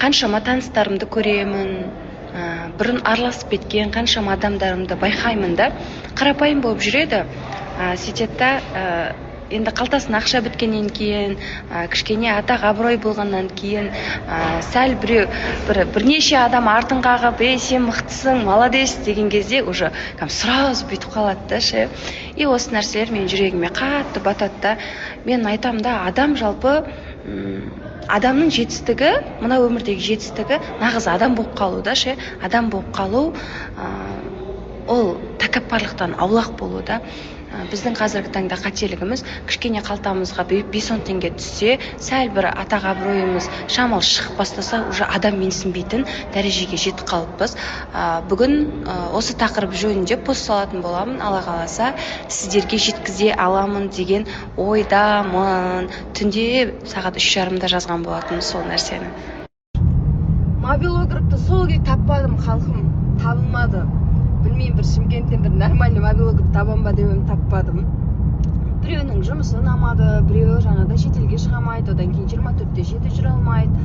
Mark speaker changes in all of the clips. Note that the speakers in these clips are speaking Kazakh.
Speaker 1: Қаншама таныстарымды көремін, бұрын араласып кеткен қаншама адамдарымды байқаймын да, қарапайым болып жүреді. Сөйтеді да, енді қалтасына ақша біткеннен кейін, кішкене атақ абырой болғаннан кейін, сәл бірнеше адам артын қағып, сен мықтысың, молодец деген кезде уже сразу бүйтіп қалады да ше. И осы нәрселер мен жүрегіме қатты батады да. Мен айтамын да, адам жалпы адамның жетістігі, мына өмірдегі жетістігі нағыз адам болып қалу да ше. Адам болып қалу, ол тәкаппарлықтан аулақ болу да. Біздің қазіргі таңда қателігіміз, кішкене қалтамызға 5-10 теңге түссе, сәл бір атақ абыройымыз шамалы шығып бастаса, уже адам менсінбейтін дәрежеге жетіп қалыппыз. Бүгін осы тақырып жөнінде пост салатын боламын, Алла қаласа сіздерге жеткізе аламын деген ойдамын. Түнде сағат 3:30-да жазған болатын сол нәрсені.
Speaker 2: Мобилографты сол кезде таппадым, халқым, табылмады. Білмеймін, бір Шымкенттен бір нормальный мобилограф табам ба деп таппадым. Біреуінің жұмысы ұнамады, біреуі жаңада шетелге шыға алмайды, одан кейін 24-те жеті жүре алмайды.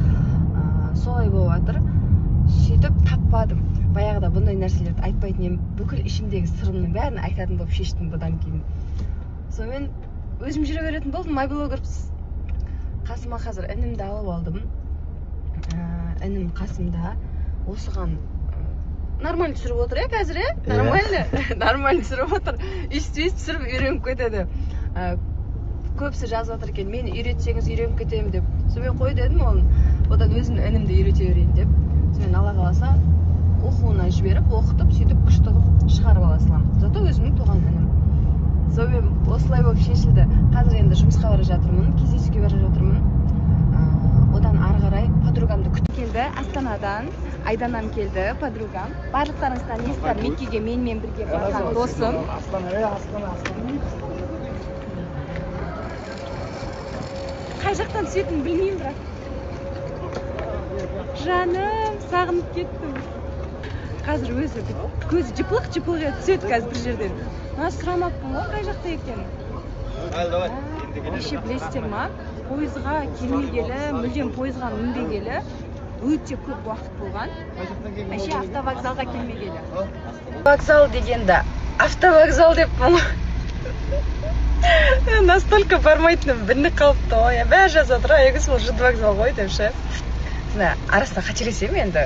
Speaker 2: Солай болып жатыр. Сөйтіп таппадым. Баяғыда бұндай нәрселерді айтпайтын едім, бүкіл ішімдегі сырымның бәрін айтатын болып шештім бұдан кейін. Сонымен өзім жүре беретін болдым, мобилографсыз. Қасыма қазір інімді алып алдым. Інім қасымда. Осыған нормально түсіріп отыр, қазір, нормально түсіріп отыр. Естіп түсіріп үйреніп кетеді. Көпсі жазып отыр екен, мені үйретсеңіз үйреніп кетемін деп. Сонымен қой дедім, одан өзім інімді үйрете берейін деп. Сонымен Алла қаласа оқуына жіберіп, оқытып, сөйтіп күшті қылып шығарып ала саламын. Зато өзімнің туған інім. Сонымен осылай болып шешілді. Қазір енді жұмысқа бара жатырмын, кездесуге бара жатырмын. Одан ары қарай подругамды күтіп келді. Астанадан Айданам келді, подругам. Барлықтарыңыздан естер Меккеге менімен бірге барған досым. Астана. Қай жақтан түсетінін білмеймін, бірақ. Жаным, сағынып кеттім. Қазір өзі көзі жыпылық түседі қазір бір жерден. Сұрамаппын ғой, қай жақта екенін. Неше білесіздер ма? Пойызға келмегелі, мүлдем пойызға мінбегелі өте көп уақыт болған. Әше автовокзалға келмегелі. Вокзал дегенде автовокзал деп мұны. Настолько бармайтыным білініп қалыпты ғой. Бәрі жазып отыр, егіз бұл жыд вокзал ғой деп ше. Арасында қателесем енді.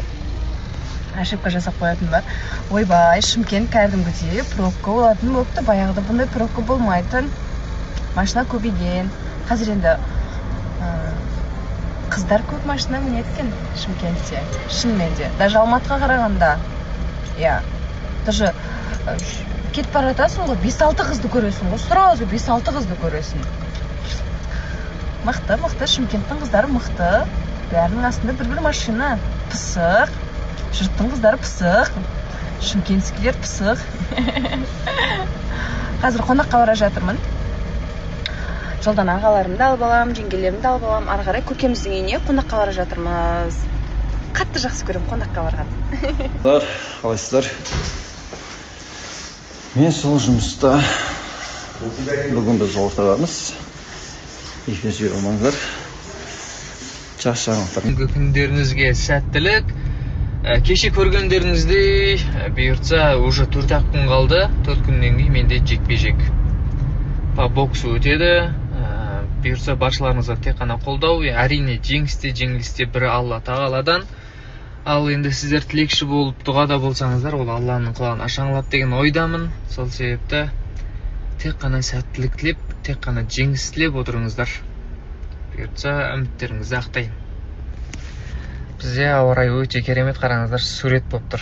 Speaker 2: Ошибка жасап қоятын бар. Ойбай, Шымкент кәдімгідей пробка болатын болыпты. Баяғыда бұндай пробка болмайтын. Машина көбейген. Қазір енді қыздар көп машина мінеткен Шымкентте, шынымен де. Даже Алматыға қарағанда, даже кетіп бара жатасың ғой, 5-6 қызды көресің ғой, сразу 5-6 қызды көресің. Мықты, Шымкенттің қыздары мықты. Бәрінің астында бір машина. Пысық. Жұрттың қыздары пысық. Шымкентскілер пысық. Қазір қонаққа бара жатырмын. Жолдан ағаларымды алып алам, жеңгелерімді алып алам. Ары қарай көкеміздің үйіне қонаққа бара жатырмыз. Қатты жақсы көремін қонаққа барған.
Speaker 3: Қалайсыздар? Мен сол жұмыста. Бүгін біз ортағамыз. Екінші жер болмаңыздар. Жақсы жаңалықтар.
Speaker 4: Бүгінгі күндеріңізге сәттілік. Кеше көргендеріңіздей, бұйыртса уже 4-ақ күн қалды. 4 күннен кейін менде жекпе-жек по боксу өтеді. Бұйыртса баршаларыңызға тек қана қолдау. Әрине жеңісте жеңілісте бірі Алла тағаладан. Ал енді сіздер тілекші болып дұғада болсаңыздар, ол Алланың құлағын ашаңлап деген ойдамын. Сол себепті тек қана сәттілік тілеп, тек қана жеңіс тілеп отырыңыздар. Бұйыртса үміттеріңізді ақтайын. Бізде ауа райы өте керемет, қараңыздар, сурет болып тұр.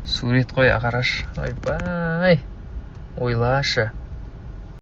Speaker 4: Сурет қой, ағараш. Ойбай, ойлашы.